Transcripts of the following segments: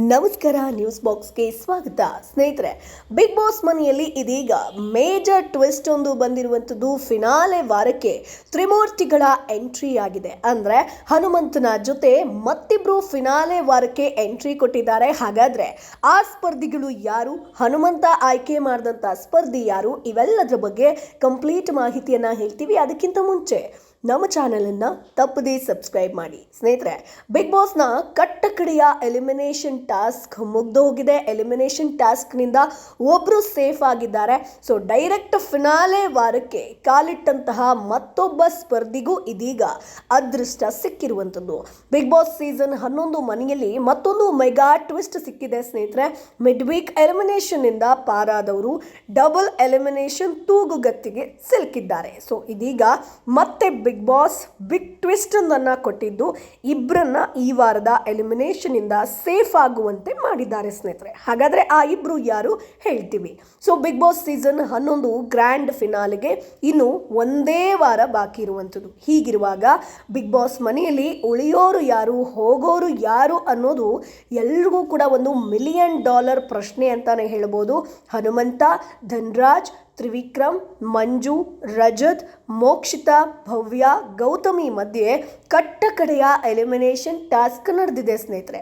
ನಮಸ್ಕಾರ, ನ್ಯೂಸ್ ಬಾಕ್ಸ್ಗೆ ಸ್ವಾಗತ. ಸ್ನೇಹಿತರೆ, ಬಿಗ್ ಬಾಸ್ ಮನೆಯಲ್ಲಿ ಇದೀಗ ಮೇಜರ್ ಟ್ವಿಸ್ಟ್ ಒಂದು ಬಂದಿರುವಂಥದ್ದು. ಫಿನಾಲೆ ವಾರಕ್ಕೆ ತ್ರಿಮೂರ್ತಿಗಳ ಎಂಟ್ರಿ ಆಗಿದೆ. ಅಂದರೆ ಹನುಮಂತನ ಜೊತೆ ಮತ್ತಿಬ್ರು ಫಿನಾಲೆ ವಾರಕ್ಕೆ ಎಂಟ್ರಿ ಕೊಟ್ಟಿದ್ದಾರೆ. ಹಾಗಾದ್ರೆ ಆ ಸ್ಪರ್ಧಿಗಳು ಯಾರು, ಹನುಮಂತ ಆಯ್ಕೆ ಮಾಡಿದಂಥ ಸ್ಪರ್ಧಿ ಯಾರು, ಇವೆಲ್ಲದರ ಬಗ್ಗೆ ಕಂಪ್ಲೀಟ್ ಮಾಹಿತಿಯನ್ನು ಹೇಳ್ತೀವಿ. ಅದಕ್ಕಿಂತ ಮುಂಚೆ ನಮ್ಮ ಚಾನಲನ್ನು ತಪ್ಪದೇ ಸಬ್ಸ್ಕ್ರೈಬ್ ಮಾಡಿ. ಸ್ನೇಹಿತರೆ, ಬಿಗ್ ಬಾಸ್ನ ಕಟ್ಟಕಡೆಯ ಎಲಿಮಿನೇಷನ್ ಟಾಸ್ಕ್ ಮುಗ್ದು ಹೋಗಿದೆ. ಎಲಿಮಿನೇಷನ್ ಟಾಸ್ಕ್ನಿಂದ ಒಬ್ಬರು ಸೇಫ್ ಆಗಿದ್ದಾರೆ. ಸೊ ಡೈರೆಕ್ಟ್ ಫಿನಾಲೆ ವಾರಕ್ಕೆ ಕಾಲಿಟ್ಟಂತಹ ಮತ್ತೊಬ್ಬ ಸ್ಪರ್ಧಿಗೂ ಇದೀಗ ಅದೃಷ್ಟ ಸಿಕ್ಕಿರುವಂಥದ್ದು. ಬಿಗ್ ಬಾಸ್ ಸೀಸನ್ 11 ಮನೆಯಲ್ಲಿ ಮತ್ತೊಂದು ಮೆಗಾ ಟ್ವಿಸ್ಟ್ ಸಿಕ್ಕಿದೆ. ಸ್ನೇಹಿತರೆ, ಮಿಡ್ ವೀಕ್ ಎಲಿಮಿನೇಷನ್ನಿಂದ ಪಾರಾದವರು ಡಬಲ್ ಎಲಿಮಿನೇಷನ್ ತೂಗುಗತ್ತಿಗೆ ಸಿಲುಕಿದ್ದಾರೆ. ಸೊ ಇದೀಗ ಮತ್ತೆ ಬಿಗ್ ಬಾಸ್ ಬಿಗ್ ಟ್ವಿಸ್ಟ್ ಅನ್ನು ಕೊಟ್ಟಿದ್ದು ಇಬ್ಬರನ್ನ ಈ ವಾರದ ಎಲಿಮಿನೇಷನ್ ಇಂದ ಸೇಫ್ ಆಗುವಂತೆ ಮಾಡಿದ್ದಾರೆ. ಸ್ನೇಹಿತರೆ, ಹಾಗಾದ್ರೆ ಆ ಇಬ್ರು ಯಾರು ಹೇಳ್ತೀವಿ. So Big Boss season 11 grand ಫಿನಾಲೆಗೆ ಇನ್ನು ಒಂದೇ ವಾರ ಬಾಕಿ ಇರುವಂಥದ್ದು. ಹೀಗಿರುವಾಗ ಬಿಗ್ ಬಾಸ್ ಮನೆಯಲ್ಲಿ ಉಳಿಯೋರು ಯಾರು, ಹೋಗೋರು ಯಾರು ಅನ್ನೋದು ಎಲ್ರಿಗೂ ಕೂಡ ಒಂದು $1 ಮಿಲಿಯನ್ ಪ್ರಶ್ನೆ ಅಂತಾನೆ ಹೇಳ್ಬೋದು. ಹನುಮಂತ, ಧನ್ರಾಜ್, ತ್ರಿವಿಕ್ರಮ್, ಮಂಜು, ರಜತ್, ಮೋಕ್ಷಿತಾ, ಭವ್ಯ, ಗೌತಮಿ ಮಧ್ಯೆ ಕಟ್ಟಕಡೆಯ ಎಲಿಮಿನೇಷನ್ ಟಾಸ್ಕ್ ನಡೆದಿದೆ. ಸ್ನೇಹಿತರೆ,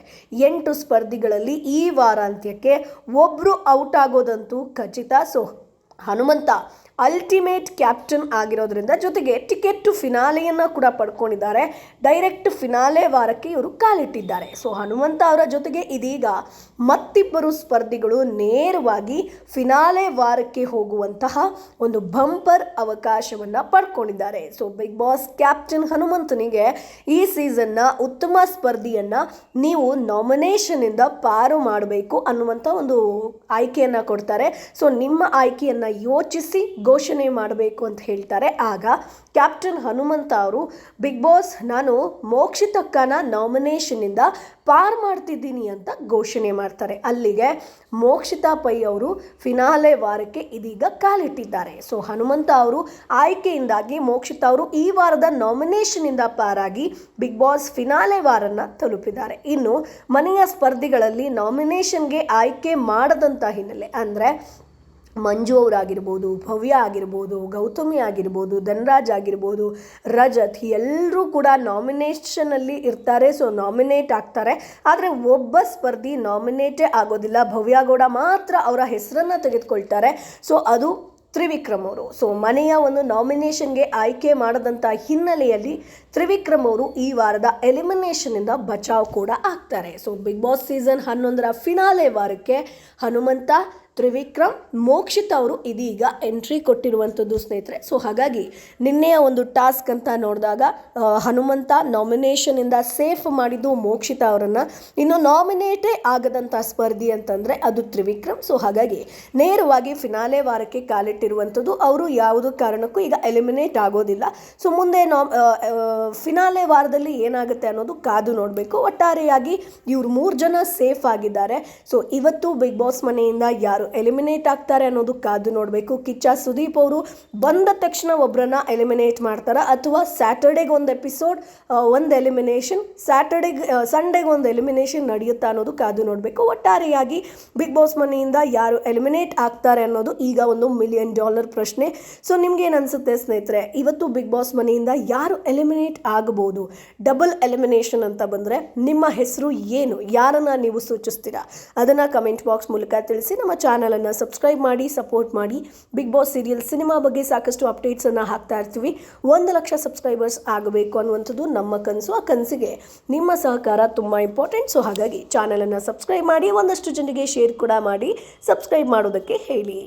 8 ಸ್ಪರ್ಧಿಗಳಲ್ಲಿ ಈ ವಾರಾಂತ್ಯಕ್ಕೆ ಒಬ್ಬರು ಔಟ್ ಆಗೋದಂತೂ ಖಚಿತ. ಸೊ ಹನುಮಂತ ಅಲ್ಟಿಮೇಟ್ ಕ್ಯಾಪ್ಟನ್ ಆಗಿರೋದ್ರಿಂದ, ಜೊತೆಗೆ ಟಿಕೆಟ್ ಟು ಫಿನಾಲೆಯನ್ನು ಕೂಡ ಪಡ್ಕೊಂಡಿದ್ದಾರೆ. ಡೈರೆಕ್ಟ್ ಫಿನಾಲೆ ವಾರಕ್ಕೆ ಇವರು ಕಾಲಿಟ್ಟಿದ್ದಾರೆ. ಸೊ ಹನುಮಂತ ಅವರ ಜೊತೆಗೆ ಇದೀಗ ಮತ್ತಿಬ್ಬರು ಸ್ಪರ್ಧಿಗಳು ನೇರವಾಗಿ ಫಿನಾಲೆ ವಾರಕ್ಕೆ ಹೋಗುವಂತಹ ಒಂದು ಬಂಪರ್ ಅವಕಾಶವನ್ನು ಪಡ್ಕೊಂಡಿದ್ದಾರೆ. ಸೊ ಬಿಗ್ ಬಾಸ್ ಕ್ಯಾಪ್ಟನ್ ಹನುಮಂತನಿಗೆ ಈ ಸೀಸನ್ನ ಉತ್ತಮ ಸ್ಪರ್ಧಿಯನ್ನು ನೀವು ನಾಮಿನೇಷನ್ನಿಂದ ಪಾರು ಮಾಡಬೇಕು ಅನ್ನುವಂಥ ಒಂದು ಆಯ್ಕೆಯನ್ನು ಕೊಡ್ತಾರೆ. ಸೊ ನಿಮ್ಮ ಆಯ್ಕೆಯನ್ನು ಯೋಚಿಸಿ ಘೋಷಣೆ ಮಾಡಬೇಕು ಅಂತ ಹೇಳ್ತಾರೆ. ಆಗ ಕ್ಯಾಪ್ಟನ್ ಹನುಮಂತ ಅವರು, ಬಿಗ್ ಬಾಸ್, ನಾನು ಮೋಕ್ಷಿತಕ್ಕನ ನಾಮಿನೇಷನ್ನಿಂದ ಪಾರು ಮಾಡ್ತಿದ್ದೀನಿ ಅಂತ ಘೋಷಣೆ ಮಾಡ್ತಾರೆ. ಅಲ್ಲಿಗೆ ಮೋಕ್ಷಿತಾ ಪೈ ಅವರು ಫಿನಾಲೆ ವಾರಕ್ಕೆ ಇದೀಗ ಕಾಲಿಟ್ಟಿದ್ದಾರೆ. ಸೊ ಹನುಮಂತ ಅವರು ಆಯ್ಕೆಯಿಂದಾಗಿ ಮೋಕ್ಷಿತಾ ಅವರು ಈ ವಾರದ ನಾಮಿನೇಷನ್ನಿಂದ ಪಾರಾಗಿ ಬಿಗ್ ಬಾಸ್ ಫಿನಾಲೆ ವಾರನ್ನು ತಲುಪಿದ್ದಾರೆ. ಇನ್ನು ಮನೆಯ ಸ್ಪರ್ಧಿಗಳಲ್ಲಿ ನಾಮಿನೇಷನ್ಗೆ ಆಯ್ಕೆ ಮಾಡದಂಥ ಹಿನ್ನೆಲೆ, ಅಂದರೆ ಮಂಜು ಅವರಾಗಿರ್ಬೋದು, ಭವ್ಯ ಆಗಿರ್ಬೋದು, ಗೌತಮಿ ಆಗಿರ್ಬೋದು, ಧನ್ರಾಜ್ ಆಗಿರ್ಬೋದು, ರಜತ್, ಎಲ್ಲರೂ ಕೂಡ ನಾಮಿನೇಷನಲ್ಲಿ ಇರ್ತಾರೆ. ಸೊ ನಾಮಿನೇಟ್ ಆಗ್ತಾರೆ. ಆದರೆ ಒಬ್ಬ ಸ್ಪರ್ಧಿ ನಾಮಿನೇಟೇ ಆಗೋದಿಲ್ಲ. ಭವ್ಯಗೌಡ ಮಾತ್ರ ಅವರ ಹೆಸರನ್ನು ತೆಗೆದುಕೊಳ್ತಾರೆ. ಸೊ ಅದು ತ್ರಿವಿಕ್ರಮ್ ಅವರು. ಸೊ ಮನೆಯ ಒಂದು ನಾಮಿನೇಷನ್ಗೆ ಆಯ್ಕೆ ಮಾಡದಂಥ ಹಿನ್ನೆಲೆಯಲ್ಲಿ ತ್ರಿವಿಕ್ರಮ್ ಅವರು ಈ ವಾರದ ಎಲಿಮಿನೇಷನ್ನಿಂದ ಬಚಾವ್ ಕೂಡ ಆಗ್ತಾರೆ. ಸೊ ಬಿಗ್ ಬಾಸ್ ಸೀಸನ್ 11ರ ಫಿನಾಲೆ ವಾರಕ್ಕೆ ಹನುಮಂತ, ತ್ರಿವಿಕ್ರಮ್, ಮೋಕ್ಷಿತಾ ಅವರು ಇದೀಗ ಎಂಟ್ರಿ ಕೊಟ್ಟಿರುವಂಥದ್ದು. ಸ್ನೇಹಿತರೆ, ಸೊ ಹಾಗಾಗಿ ನಿನ್ನೆಯ ಒಂದು ಟಾಸ್ಕ್ ಅಂತ ನೋಡಿದಾಗ ಹನುಮಂತ ನಾಮಿನೇಷನಿಂದ ಸೇಫ್ ಮಾಡಿದ್ದು ಮೋಕ್ಷಿತಾ ಅವರನ್ನು. ಇನ್ನು ನಾಮಿನೇಟೇ ಆಗದಂಥ ಸ್ಪರ್ಧಿ ಅಂತಂದರೆ ಅದು ತ್ರಿವಿಕ್ರಮ್. ಸೊ ಹಾಗಾಗಿ ನೇರವಾಗಿ ಫಿನಾಲೆ ವಾರಕ್ಕೆ ಕಾಲಿಟ್ಟಿರುವಂಥದ್ದು. ಅವರು ಯಾವುದೋ ಕಾರಣಕ್ಕೂ ಈಗ ಎಲಿಮಿನೇಟ್ ಆಗೋದಿಲ್ಲ. ಸೊ ಮುಂದೆ ಫಿನಾಲೆ ವಾರದಲ್ಲಿ ಏನಾಗುತ್ತೆ ಅನ್ನೋದು ಕಾದು ನೋಡಬೇಕು. ಒಟ್ಟಾರೆಯಾಗಿ ಇವರು 3 ಜನ ಸೇಫ್ ಆಗಿದ್ದಾರೆ. ಸೊ ಇವತ್ತು ಬಿಗ್ ಬಾಸ್ ಮನೆಯಿಂದ ಯಾರು ಎಲಿಮಿನೇಟ್ ಆಗ್ತಾರೆ ಅನ್ನೋದು ಕಾದು ನೋಡಬೇಕು. ಕಿಚ್ಚ ಸುದೀಪ್ ಅವರು ಬಂದ ತಕ್ಷಣ ಒಬ್ಬರನ್ನ ಎಲಿಮಿನೇಟ್ ಮಾಡ್ತಾರ, ಅಥವಾ ಸ್ಯಾಟರ್ಡೆಗೆ ಒಂದು ಎಪಿಸೋಡ್, ಒಂದು ಎಲಿಮಿನೇಷನ್, ಸಂಡೇಗೆ ಒಂದು ಎಲಿಮಿನೇಷನ್ ನಡೆಯುತ್ತಾ ಅನ್ನೋದು ಕಾದು ನೋಡಬೇಕು. ಒಟ್ಟಾರೆಯಾಗಿ ಬಿಗ್ ಬಾಸ್ ಮನೆಯಿಂದ ಯಾರು ಎಲಿಮಿನೇಟ್ ಆಗ್ತಾರೆ ಅನ್ನೋದು ಈಗ ಒಂದು $1 ಮಿಲಿಯನ್ ಪ್ರಶ್ನೆ. ಸೊ ನಿಮ್ಗೇನು ಅನಿಸುತ್ತೆ ಸ್ನೇಹಿತರೆ, ಇವತ್ತು ಬಿಗ್ ಬಾಸ್ ಮನೆಯಿಂದ ಯಾರು ಎಲಿಮಿನೇಟ್ ಆಗಬಹುದು? ಡಬಲ್ ಎಲಿಮಿನೇಷನ್ ಅಂತ ಬಂದರೆ ನಿಮ್ಮ ಹೆಸರು ಏನು, ಯಾರನ್ನ ನೀವು ಸೂಚಿಸ್ತೀರಾ? ಅದನ್ನು ಕಮೆಂಟ್ ಬಾಕ್ಸ್ ಮೂಲಕ ತಿಳಿಸಿ. ನಮ್ಮ ಚಾನಲನ್ನು ಸಬ್ಸ್ಕ್ರೈಬ್ ಮಾಡಿ, ಸಪೋರ್ಟ್ ಮಾಡಿ. ಬಿಗ್ ಬಾಸ್ ಸೀರಿಯಲ್, ಸಿನಿಮಾ ಬಗ್ಗೆ ಸಾಕಷ್ಟು ಅಪ್ಡೇಟ್ಸನ್ನು ಹಾಕ್ತಾ ಇರ್ತೀವಿ. 1 ಲಕ್ಷ ಸಬ್ಸ್ಕ್ರೈಬರ್ಸ್ ಆಗಬೇಕು ಅನ್ನುವಂಥದ್ದು ನಮ್ಮ ಕನಸು. ಆ ಕನಸಿಗೆ ನಿಮ್ಮ ಸಹಕಾರ ತುಂಬ ಇಂಪಾರ್ಟೆಂಟ್. ಸೊ ಹಾಗಾಗಿ ಚಾನಲನ್ನು ಸಬ್ಸ್ಕ್ರೈಬ್ ಮಾಡಿ, ಒಂದಷ್ಟು ಜನರಿಗೆ ಶೇರ್ ಕೂಡ ಮಾಡಿ, ಸಬ್ಸ್ಕ್ರೈಬ್ ಮಾಡೋದಕ್ಕೆ ಹೇಳಿ.